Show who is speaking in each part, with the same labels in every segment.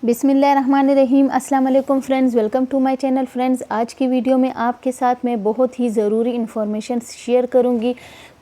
Speaker 1: बिस्मिल्लाहिर्रहमानिर्रहीम। अस्सलाम वालेकुम friends, welcome to my channel. Friends, आज की वीडियो में आपके साथ मैं बहुत ही ज़रूरी इन्फॉर्मेशन शेयर करूंगी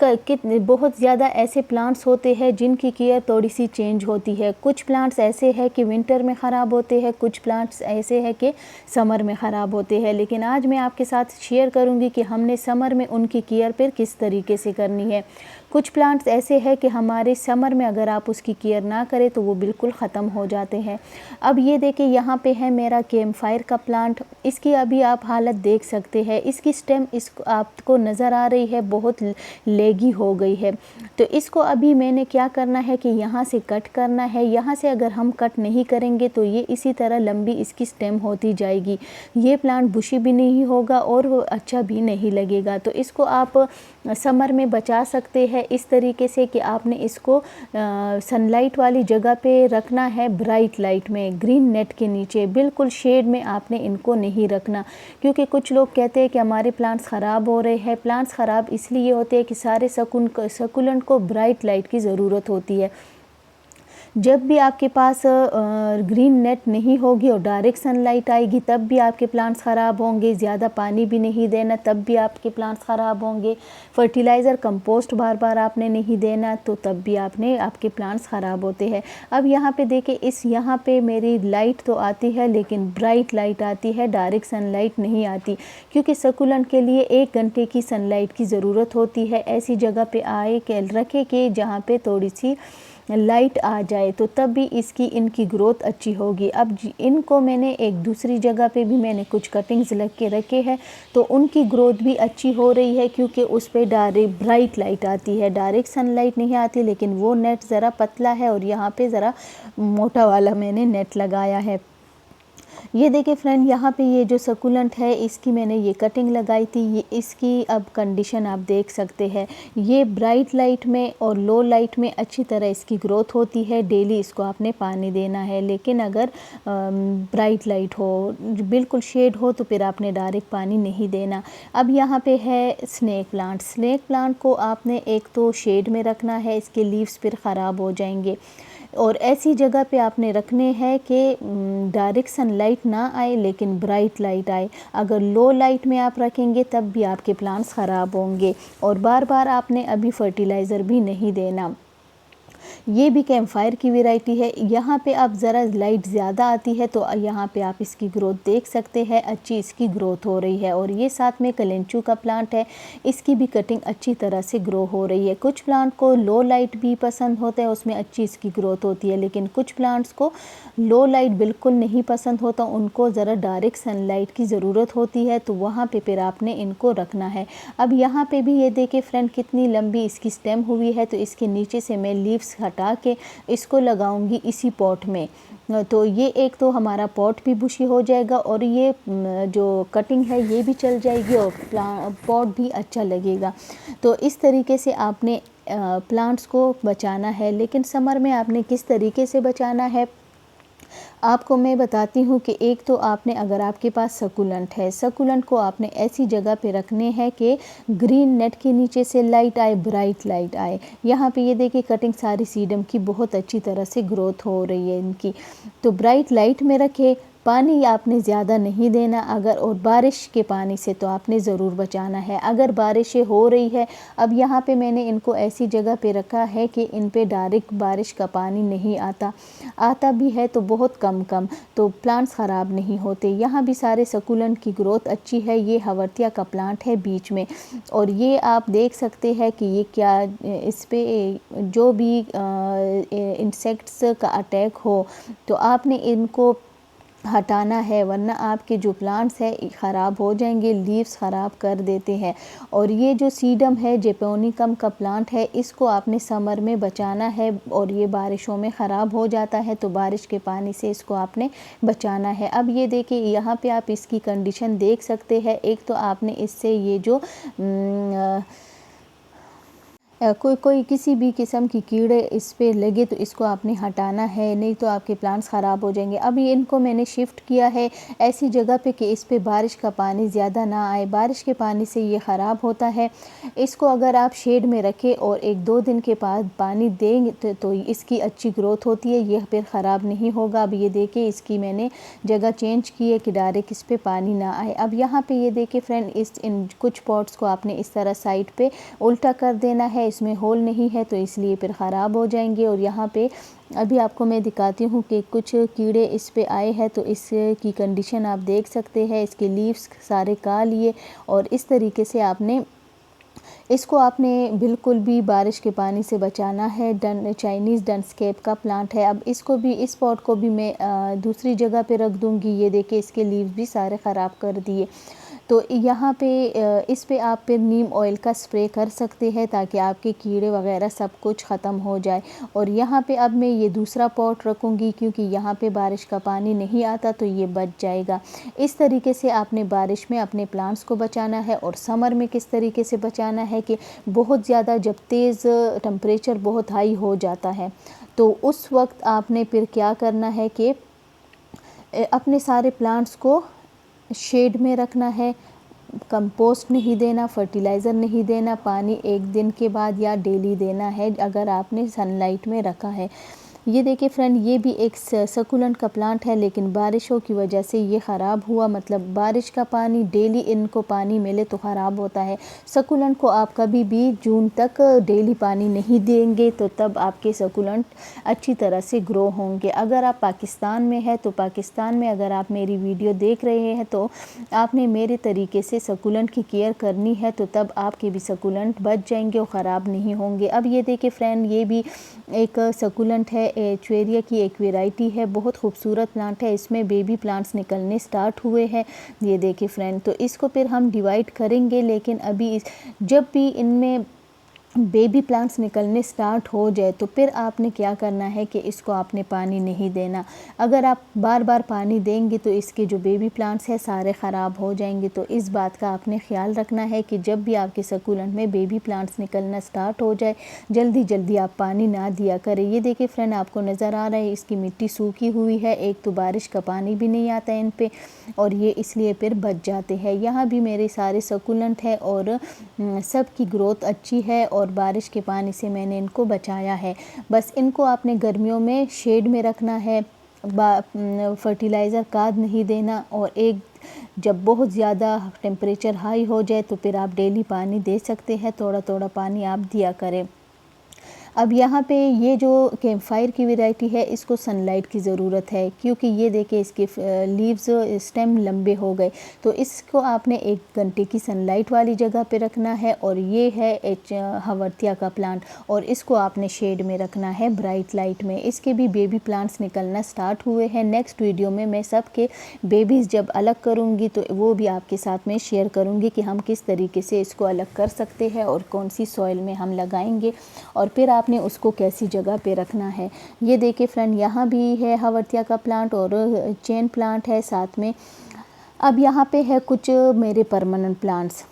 Speaker 1: कि बहुत ज़्यादा ऐसे प्लांट्स होते हैं जिनकी केयर थोड़ी सी चेंज होती है। कुछ प्लांट्स ऐसे हैं कि विंटर में ख़राब होते हैं, कुछ प्लांट्स ऐसे हैं कि समर में ख़राब होते हैं। लेकिन आज मैं आपके साथ शेयर करूंगी कि हमने समर में उनकी केयर फिर किस तरीके से करनी है। कुछ प्लांट्स ऐसे हैं कि हमारे समर में अगर आप उसकी केयर ना करें तो वो बिल्कुल ख़त्म हो जाते हैं। अब ये देखिए, यहाँ पे है मेरा कैम्पफायर का प्लांट। इसकी अभी आप हालत देख सकते हैं। इसकी स्टेम इसको आपको नज़र आ रही है, बहुत लेगी हो गई है। तो इसको अभी मैंने क्या करना है कि यहाँ से कट करना है। यहाँ से अगर हम कट नहीं करेंगे तो ये इसी तरह लंबी इसकी स्टेम होती जाएगी। ये प्लांट बुशी भी नहीं होगा और वो अच्छा भी नहीं लगेगा। तो इसको आप समर में बचा सकते हैं इस तरीके से कि आपने इसको सनलाइट वाली जगह पे रखना है, ब्राइट लाइट में, ग्रीन नेट के नीचे। बिल्कुल शेड में आपने इनको नहीं रखना, क्योंकि कुछ लोग कहते हैं कि हमारे प्लांट्स ख़राब हो रहे हैं। प्लांट्स ख़राब इसलिए होते हैं कि सारे सकुलेंट को ब्राइट लाइट की ज़रूरत होती है। जब भी आपके पास ग्रीन नेट नहीं होगी और डायरेक्ट सनलाइट आएगी तब भी आपके प्लांट्स ख़राब होंगे। ज़्यादा पानी भी नहीं देना तब भी आपके प्लांट्स ख़राब होंगे। फर्टिलाइज़र कंपोस्ट बार बार आपने नहीं देना तो तब भी आपके प्लांट्स ख़राब होते हैं। अब यहाँ पे देखिए, यहाँ पे मेरी लाइट तो आती है लेकिन ब्राइट लाइट आती है, डायरेक्ट सनलाइट नहीं आती, क्योंकि सकुलेंट के लिए 1 घंटे की सनलाइट की ज़रूरत होती है। ऐसी जगह पे रखे कि जहाँ पे थोड़ी सी लाइट आ जाए तो तब भी इनकी ग्रोथ अच्छी होगी। अब इनको मैंने एक दूसरी जगह पे भी मैंने कुछ कटिंग्स लग के रखे हैं, तो उनकी ग्रोथ भी अच्छी हो रही है, क्योंकि उस पर डायरेक्ट ब्राइट लाइट आती है, डायरेक्ट सनलाइट नहीं आती। लेकिन वो नेट ज़रा पतला है और यहाँ पे ज़रा मोटा वाला मैंने नेट लगाया है। ये देखिए फ्रेंड, यहाँ पे ये जो सकुलेंट है इसकी मैंने ये कटिंग लगाई थी। ये इसकी अब कंडीशन आप देख सकते हैं। ये ब्राइट लाइट में और लो लाइट में अच्छी तरह इसकी ग्रोथ होती है। डेली इसको आपने पानी देना है। लेकिन अगर ब्राइट लाइट हो, बिल्कुल शेड हो, तो फिर आपने डायरेक्ट पानी नहीं देना। अब यहाँ पे है स्नेक प्लांट। स्नेक प्लांट को आपने एक तो शेड में रखना है, इसके लीव्स फिर ख़राब हो जाएंगे। और ऐसी जगह पे आपने रखने हैं कि डायरेक्ट सनलाइट ना आए लेकिन ब्राइट लाइट आए। अगर लो लाइट में आप रखेंगे तब भी आपके प्लांट्स ख़राब होंगे। और बार बार आपने अभी फर्टिलाइज़र भी नहीं देना। ये भी कैम्पफायर की वैरायटी है। यहाँ पे आप ज़रा लाइट ज़्यादा आती है तो यहाँ पे आप इसकी ग्रोथ देख सकते हैं, अच्छी इसकी ग्रोथ हो रही है। और ये साथ में कलेंचू का प्लांट है, इसकी भी कटिंग अच्छी तरह से ग्रो हो रही है। कुछ प्लांट को लो लाइट भी पसंद होता है, उसमें अच्छी इसकी ग्रोथ होती है। लेकिन कुछ प्लांट्स को लो लाइट बिल्कुल नहीं पसंद होता, उनको ज़रा डायरेक्ट सनलाइट की ज़रूरत होती है, तो वहाँ पे फिर आपने इनको रखना है। अब यहाँ पे भी ये देखिए फ्रेंड, कितनी लंबी इसकी स्टेम हुई है। तो इसके नीचे से मैं लीव्स हटा के इसको लगाऊंगी इसी पॉट में। तो ये एक तो हमारा पॉट भी बुशी हो जाएगा और ये जो कटिंग है ये भी चल जाएगी और पॉट भी अच्छा लगेगा। तो इस तरीके से आपने प्लांट्स को बचाना है। लेकिन समर में आपने किस तरीके से बचाना है आपको मैं बताती हूँ कि एक तो आपने, अगर आपके पास सकुलेंट है, सकुलेंट को आपने ऐसी जगह पे रखने हैं कि ग्रीन नेट के नीचे से लाइट आए, ब्राइट लाइट आए। यहाँ पे ये देखिए कटिंग सारी सीडम की बहुत अच्छी तरह से ग्रोथ हो रही है इनकी। तो ब्राइट लाइट में रखे, पानी आपने ज़्यादा नहीं देना। अगर और बारिश के पानी से तो आपने ज़रूर बचाना है। अगर बारिशें हो रही है, अब यहाँ पे मैंने इनको ऐसी जगह पे रखा है कि इन पे डायरेक्ट बारिश का पानी नहीं आता भी है तो बहुत कम तो प्लांट्स ख़राब नहीं होते। यहाँ भी सारे सकुलेंट की ग्रोथ अच्छी है। ये हवर्तिया का प्लांट है बीच में, और ये आप देख सकते हैं कि ये क्या, इस पे जो भी इंसेक्ट्स का अटैक हो तो आपने इनको हटाना है, वरना आपके जो प्लांट्स हैं ख़राब हो जाएंगे, लीव्स ख़राब कर देते हैं। और ये जो सीडम है, जेपोनिकम का प्लांट है, इसको आपने समर में बचाना है और ये बारिशों में ख़राब हो जाता है, तो बारिश के पानी से इसको आपने बचाना है। अब ये देखिए, यहाँ पे आप इसकी कंडीशन देख सकते हैं। एक तो आपने इससे ये जो कोई किसी भी किस्म की कीड़े इस पे लगे तो इसको आपने हटाना है, नहीं तो आपके प्लांट्स ख़राब हो जाएंगे। अब ये इनको मैंने शिफ्ट किया है ऐसी जगह पे कि इस पे बारिश का पानी ज़्यादा ना आए, बारिश के पानी से ये ख़राब होता है। इसको अगर आप शेड में रखें और 1-2 दिन के बाद पानी देंगे तो इसकी अच्छी ग्रोथ होती है, यह फिर ख़राब नहीं होगा। अब ये देखिए इसकी मैंने जगह चेंज की है कि डायरेक्ट इस पे पानी ना आए। अब यहाँ पे ये देखिए फ्रेंड, इन कुछ पॉट्स को आपने इस तरह साइड पे उल्टा कर देना है, इसमें होल नहीं है तो इसलिए फिर ख़राब हो जाएंगे। और यहाँ पे अभी आपको मैं दिखाती हूँ कि कुछ कीड़े इस पे आए हैं, तो इसकी कंडीशन आप देख सकते हैं। इसके लीव्स सारे काट लिए और इस तरीके से आपने बिल्कुल भी बारिश के पानी से बचाना है। चाइनीज़ डनस्केप का प्लांट है। अब इसको भी, इस पॉट को भी मैं दूसरी जगह पे रख दूँगी। ये देखिए इसके लीव्स भी सारे ख़राब कर दिए। तो यहाँ पे इस पे आप फिर नीम ऑयल का स्प्रे कर सकते हैं ताकि आपके कीड़े वगैरह सब कुछ ख़त्म हो जाए। और यहाँ पे अब मैं ये दूसरा पॉट रखूँगी क्योंकि यहाँ पे बारिश का पानी नहीं आता तो ये बच जाएगा। इस तरीके से आपने बारिश में अपने प्लांट्स को बचाना है। और समर में किस तरीके से बचाना है कि बहुत ज़्यादा जब तेज़ टेम्परेचर बहुत हाई हो जाता है तो उस वक्त आपने फिर क्या करना है कि अपने सारे प्लांट्स को शेड में रखना है। कंपोस्ट नहीं देना, फर्टिलाइज़र नहीं देना, पानी 1 दिन के बाद या डेली देना है अगर आपने सनलाइट में रखा है। ये देखिए फ्रेंड, ये भी एक सकुलेंट का प्लांट है लेकिन बारिशों की वजह से ये ख़राब हुआ। मतलब बारिश का पानी डेली इनको पानी मिले तो ख़राब होता है। सकुलेंट को आप कभी भी जून तक डेली पानी नहीं देंगे तो तब आपके सकुलेंट अच्छी तरह से ग्रो होंगे। अगर आप पाकिस्तान में है तो पाकिस्तान में अगर आप मेरी वीडियो देख रहे हैं तो आपने मेरे तरीके से सकुलेंट की केयर करनी है तो तब आपके भी सकुलेंट बच जाएंगे और ख़राब नहीं होंगे। अब ये देखिए फ्रेंड, ये भी एक सकुलेंट है, एचवेरिया की एक वैरायटी है। बहुत खूबसूरत प्लांट है, इसमें बेबी प्लांट्स निकलने स्टार्ट हुए हैं। ये देखिए फ्रेंड, तो इसको फिर हम डिवाइड करेंगे लेकिन अभी जब भी इनमें बेबी प्लांट्स निकलने स्टार्ट हो जाए तो फिर आपने क्या करना है कि इसको आपने पानी नहीं देना। अगर आप बार बार पानी देंगे तो इसके जो बेबी प्लांट्स हैं सारे ख़राब हो जाएंगे। तो इस बात का आपने ख्याल रखना है कि जब भी आपके सकुलेंट में बेबी प्लांट्स निकलना स्टार्ट हो जाए जल्दी जल्दी आप पानी ना दिया करें। ये देखिए फ्रेंड, आपको नज़र आ रहा है इसकी मिट्टी सूखी हुई है। एक तो बारिश का पानी भी नहीं आता इन पे और ये इसलिए फिर बच जाते हैं। यहाँ भी मेरे सारे सकुलेंट है और सब की ग्रोथ अच्छी है और बारिश के पानी से मैंने इनको बचाया है। बस इनको आपने गर्मियों में शेड में रखना है, फर्टिलाइज़र खाद नहीं देना। और जब बहुत ज़्यादा टेम्परेचर हाई हो जाए तो फिर आप डेली पानी दे सकते हैं, थोड़ा थोड़ा पानी आप दिया करें। अब यहाँ पे ये जो कैम्पफायर की वैरायटी है इसको सनलाइट की ज़रूरत है क्योंकि ये देखिए इसके लीव्स स्टेम लंबे हो गए। तो इसको आपने 1 घंटे की सनलाइट वाली जगह पे रखना है। और ये है हवर्तिया का प्लांट और इसको आपने शेड में रखना है, ब्राइट लाइट में। इसके भी बेबी प्लांट्स निकलना स्टार्ट हुए हैं। नेक्स्ट वीडियो में मैं सबके बेबीज़ जब अलग करूँगी तो वो भी आपके साथ में शेयर करूँगी कि हम किस तरीके से इसको अलग कर सकते हैं और कौन सी सॉइल में हम लगाएंगे और फिर आपने उसको कैसी जगह पे रखना है। ये देखिए फ्रेंड, यहाँ भी है हवर्तिया का प्लांट और चेन प्लांट है साथ में। अब यहाँ पे है कुछ मेरे परमानेंट प्लांट्स।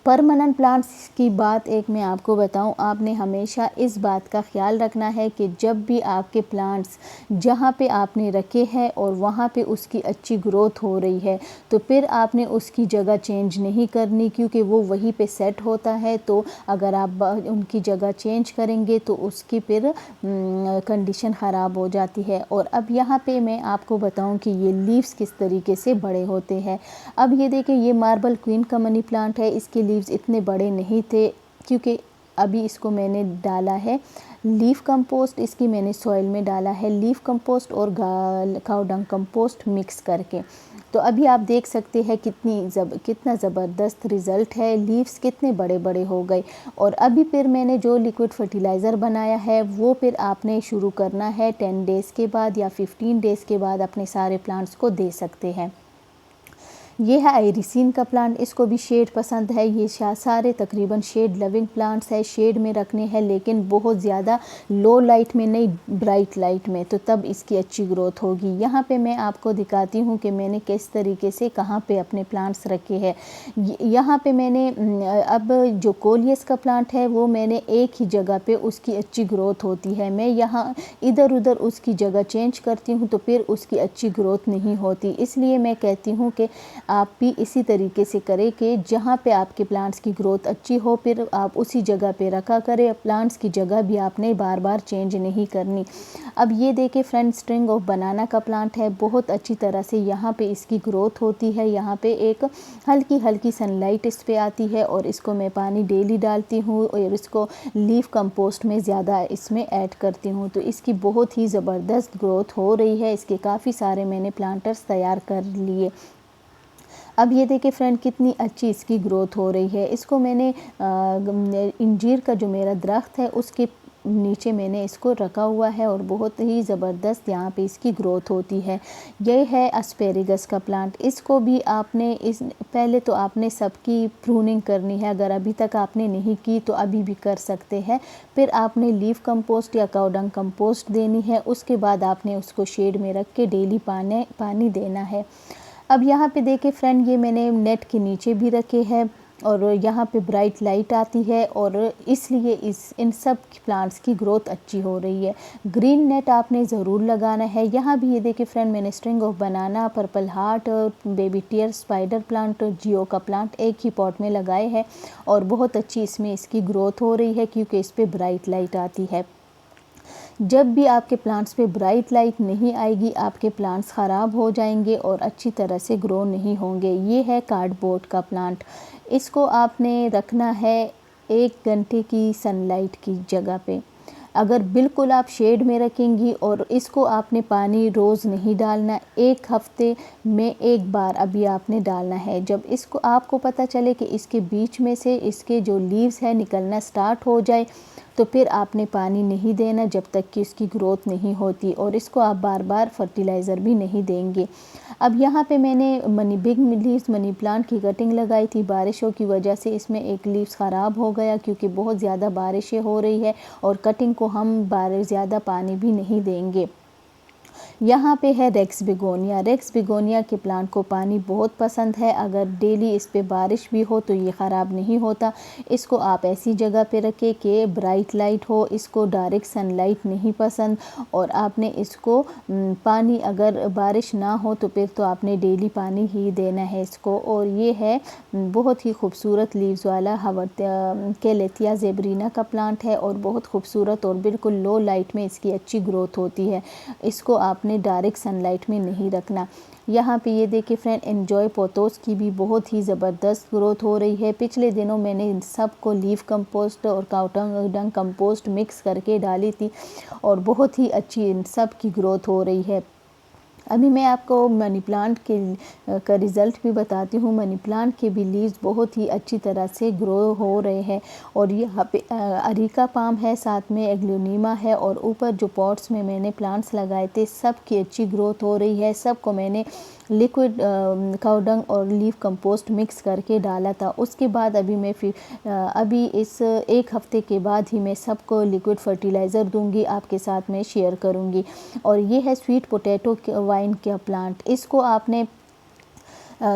Speaker 1: परमानेंट प्लांट्स की बात एक मैं आपको बताऊं, आपने हमेशा इस बात का ख्याल रखना है कि जब भी आपके प्लांट्स जहां पे आपने रखे हैं और वहां पे उसकी अच्छी ग्रोथ हो रही है तो फिर आपने उसकी जगह चेंज नहीं करनी क्योंकि वो वहीं पे सेट होता है। तो अगर आप उनकी जगह चेंज करेंगे तो उसकी फिर कंडीशन ख़राब हो जाती है। और अब यहाँ पे मैं आपको बताऊँ कि ये लीव्स किस तरीके से बड़े होते हैं। अब ये देखिए, ये मार्बल क्वीन का मनी प्लांट है। इसके लीव्स इतने बड़े नहीं थे क्योंकि अभी इसको मैंने डाला है लीफ कंपोस्ट, इसकी मैंने सॉइल में डाला है लीफ कंपोस्ट और काऊ डंग कंपोस्ट मिक्स करके। तो अभी आप देख सकते हैं कितना ज़बरदस्त रिज़ल्ट है, लीव्स कितने बड़े बड़े हो गए। और अभी फिर मैंने जो लिक्विड फर्टिलाइज़र बनाया है वो फिर आपने शुरू करना है 10 डेज़ के बाद या 15 डेज़ के बाद अपने सारे प्लांट्स को दे सकते हैं। ये है आइरिसिन का प्लांट, इसको भी शेड पसंद है। ये सारे तकरीबन शेड लविंग प्लांट्स है, शेड में रखने हैं लेकिन बहुत ज़्यादा लो लाइट में नहीं, ब्राइट लाइट में, तो तब इसकी अच्छी ग्रोथ होगी। यहाँ पे मैं आपको दिखाती हूँ कि मैंने किस तरीके से कहाँ पे अपने प्लांट्स रखे हैं। यहाँ पे मैंने अब जो कोलियस का प्लांट है वो मैंने एक ही जगह पे उसकी अच्छी ग्रोथ होती है। मैं यहाँ इधर उधर उसकी जगह चेंज करती हूँ तो फिर उसकी अच्छी ग्रोथ नहीं होती। इसलिए मैं कहती हूँ कि आप भी इसी तरीके से करें कि जहाँ पे आपके प्लांट्स की ग्रोथ अच्छी हो फिर आप उसी जगह पे रखा करें। प्लांट्स की जगह भी आपने बार बार चेंज नहीं करनी। अब ये देखिए फ्रेंड, स्ट्रिंग ऑफ बनाना का प्लांट है, बहुत अच्छी तरह से यहाँ पे इसकी ग्रोथ होती है। यहाँ पे एक हल्की हल्की सनलाइट इस पे आती है और इसको मैं पानी डेली डालती हूँ और इसको लीफ कंपोस्ट में ज़्यादा इसमें ऐड करती हूँ, तो इसकी बहुत ही ज़बरदस्त ग्रोथ हो रही है। इसके काफ़ी सारे मैंने प्लांटर्स तैयार कर लिए। अब ये देखिए फ्रेंड, कितनी अच्छी इसकी ग्रोथ हो रही है। इसको मैंने इंजीर का जो मेरा दरख्त है उसके नीचे मैंने इसको रखा हुआ है और बहुत ही ज़बरदस्त यहाँ पे इसकी ग्रोथ होती है। ये है एस्पेरेगस का प्लांट। इसको भी आपने पहले तो आपने सबकी प्रूनिंग करनी है, अगर अभी तक आपने नहीं की तो अभी भी कर सकते हैं। फिर आपने लीफ कंपोस्ट या काउडंग कंपोस्ट देनी है, उसके बाद आपने उसको शेड में रख के डेली पानी देना है। अब यहाँ पे देखिए फ्रेंड, ये मैंने नेट के नीचे भी रखे हैं और यहाँ पे ब्राइट लाइट आती है और इसलिए इन सब प्लांट्स की ग्रोथ अच्छी हो रही है। ग्रीन नेट आपने ज़रूर लगाना है। यहाँ भी ये देखिए फ्रेंड, मैंने string of banana, purple heart, baby tear, spider plant, जियो का प्लांट एक ही पॉट में लगाए हैं और बहुत अच्छी इसमें इसकी ग्रोथ हो रही है क्योंकि इस पर ब्राइट लाइट आती है। जब भी आपके प्लांट्स पे ब्राइट लाइट नहीं आएगी आपके प्लांट्स ख़राब हो जाएंगे और अच्छी तरह से ग्रो नहीं होंगे। ये है कार्डबोर्ड का प्लांट। इसको आपने रखना है 1 घंटे की सनलाइट की जगह पे। अगर बिल्कुल आप शेड में रखेंगी और इसको आपने पानी रोज़ नहीं डालना, 1 हफ्ते में 1 बार अभी आपने डालना है। जब इसको आपको पता चले कि इसके बीच में से इसके जो लीव्स है निकलना स्टार्ट हो जाए तो फिर आपने पानी नहीं देना जब तक कि इसकी ग्रोथ नहीं होती और इसको आप बार बार फर्टिलाइज़र भी नहीं देंगे। अब यहाँ पे मैंने बिग लीव्स मनी प्लांट की कटिंग लगाई थी। बारिशों की वजह से इसमें एक लीव्स ख़राब हो गया क्योंकि बहुत ज़्यादा बारिशें हो रही है और कटिंग को हम ज़्यादा पानी भी नहीं देंगे। यहाँ पे है रेक्स बिगोनिया। रेक्स बिगोनिया के प्लांट को पानी बहुत पसंद है। अगर डेली इस पे बारिश भी हो तो ये ख़राब नहीं होता। इसको आप ऐसी जगह पे रखें कि ब्राइट लाइट हो, इसको डायरेक्ट सनलाइट नहीं पसंद और आपने इसको पानी, अगर बारिश ना हो तो फिर तो आपने डेली पानी ही देना है इसको। और ये है बहुत ही खूबसूरत लीव्स वाला केलेथिया ज़ेबरीना का प्लांट है और बहुत खूबसूरत और बिल्कुल लो लाइट में इसकी अच्छी ग्रोथ होती है। इसको आपने डायरेक्ट सनलाइट में नहीं रखना। यहाँ पे ये देखिए फ्रेंड, एंजॉय पोथोस की भी बहुत ही ज़बरदस्त ग्रोथ हो रही है। पिछले दिनों मैंने इन सब को लीफ कंपोस्ट और काउडंग कंपोस्ट मिक्स करके डाली थी और बहुत ही अच्छी इन सब की ग्रोथ हो रही है। अभी मैं आपको मनी प्लांट का रिज़ल्ट भी बताती हूँ। मनी प्लांट के भी लीव्स बहुत ही अच्छी तरह से ग्रो हो रहे हैं और यहाँ पे अरिका पाम है, साथ में एग्लोनीमा है और ऊपर जो पॉट्स में मैंने प्लांट्स लगाए थे सब की अच्छी ग्रोथ हो रही है। सबको मैंने लिक्विड काउडंग और लीफ कंपोस्ट मिक्स करके डाला था। उसके बाद अभी इस 1 हफ्ते के बाद ही मैं सबको लिक्विड फर्टिलाइज़र दूंगी, आपके साथ में शेयर करूंगी। और ये है स्वीट पोटैटो वाइन का प्लांट। इसको आपने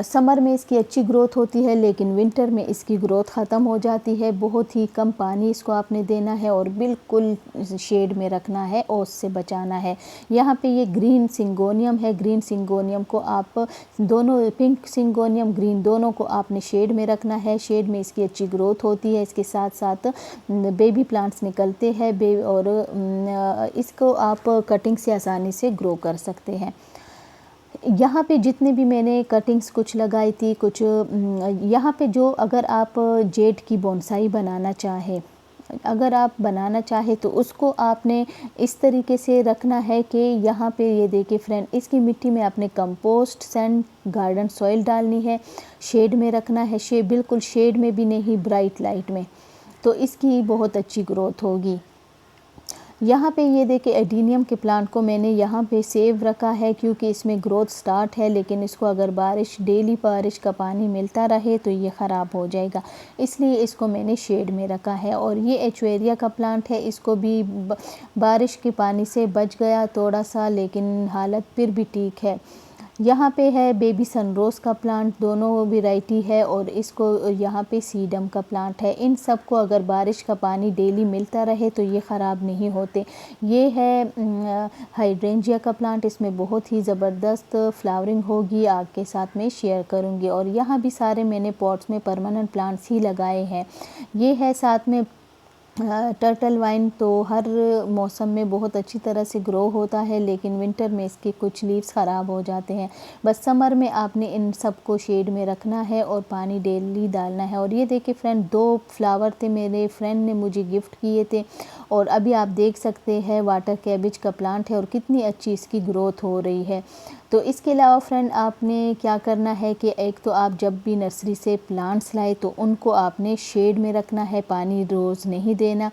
Speaker 1: समर में इसकी अच्छी ग्रोथ होती है लेकिन विंटर में इसकी ग्रोथ ख़त्म हो जाती है। बहुत ही कम पानी इसको आपने देना है और बिल्कुल शेड में रखना है, ओस से बचाना है। यहाँ पे ये ग्रीन सिंगोनियम है। ग्रीन सिंगोनियम को आप दोनों, पिंक सिंगोनियम ग्रीन, दोनों को आपने शेड में रखना है। शेड में इसकी अच्छी ग्रोथ होती है। इसके साथ साथ बेबी प्लांट्स निकलते हैं और इसको आप कटिंग से आसानी से ग्रो कर सकते हैं। यहाँ पे जितने भी मैंने कटिंग्स कुछ लगाई थी, कुछ यहाँ पे जो, अगर आप जेड की बोनसाई बनाना चाहे तो उसको आपने इस तरीके से रखना है कि यहाँ पे ये देखिए फ्रेंड, इसकी मिट्टी में आपने कंपोस्ट, सैंड, गार्डन सॉइल डालनी है, शेड में रखना है। बिल्कुल शेड में भी नहीं, ब्राइट लाइट में, तो इसकी बहुत अच्छी ग्रोथ होगी। यहाँ पे ये देखिए एडीनियम के प्लांट को मैंने यहाँ पे सेव रखा है क्योंकि इसमें ग्रोथ स्टार्ट है, लेकिन इसको अगर डेली बारिश का पानी मिलता रहे तो ये ख़राब हो जाएगा, इसलिए इसको मैंने शेड में रखा है। और ये एचवेरिया का प्लांट है, इसको भी बारिश के पानी से बच गया थोड़ा सा, लेकिन हालत फिर भी ठीक है। यहाँ पे है बेबी सनरोज़ का प्लांट, दोनों वैरायटी है, और इसको यहाँ पे सीडम का प्लांट है। इन सब को अगर बारिश का पानी डेली मिलता रहे तो ये ख़राब नहीं होते। ये है हाइड्रेंजिया का प्लांट, इसमें बहुत ही ज़बरदस्त फ्लावरिंग होगी, आपके साथ में शेयर करूँगी। और यहाँ भी सारे मैंने पॉट्स में परमानेंट प्लांट्स ही लगाए हैं। ये है साथ में टर्टल वाइन, तो हर मौसम में बहुत अच्छी तरह से ग्रो होता है, लेकिन विंटर में इसके कुछ लीव्स ख़राब हो जाते हैं। बस समर में आपने इन सब को शेड में रखना है और पानी डेली डालना है। और ये देखिए फ्रेंड, 2 फ्लावर थे, मेरे फ्रेंड ने मुझे गिफ्ट किए थे, और अभी आप देख सकते हैं वाटर कैबिज का प्लांट है और कितनी अच्छी इसकी ग्रोथ हो रही है। तो इसके अलावा फ्रेंड, आपने क्या करना है कि एक तो आप जब भी नर्सरी से प्लांट्स लाए तो उनको आपने शेड में रखना है, पानी रोज़ नहीं देना।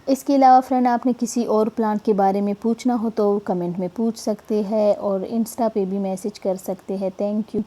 Speaker 1: इसके अलावा फ्रेंड, आपने किसी और प्लांट के बारे में पूछना हो तो कमेंट में पूछ सकते हैं, और इंस्टा पे भी मैसेज कर सकते हैं। Thank you.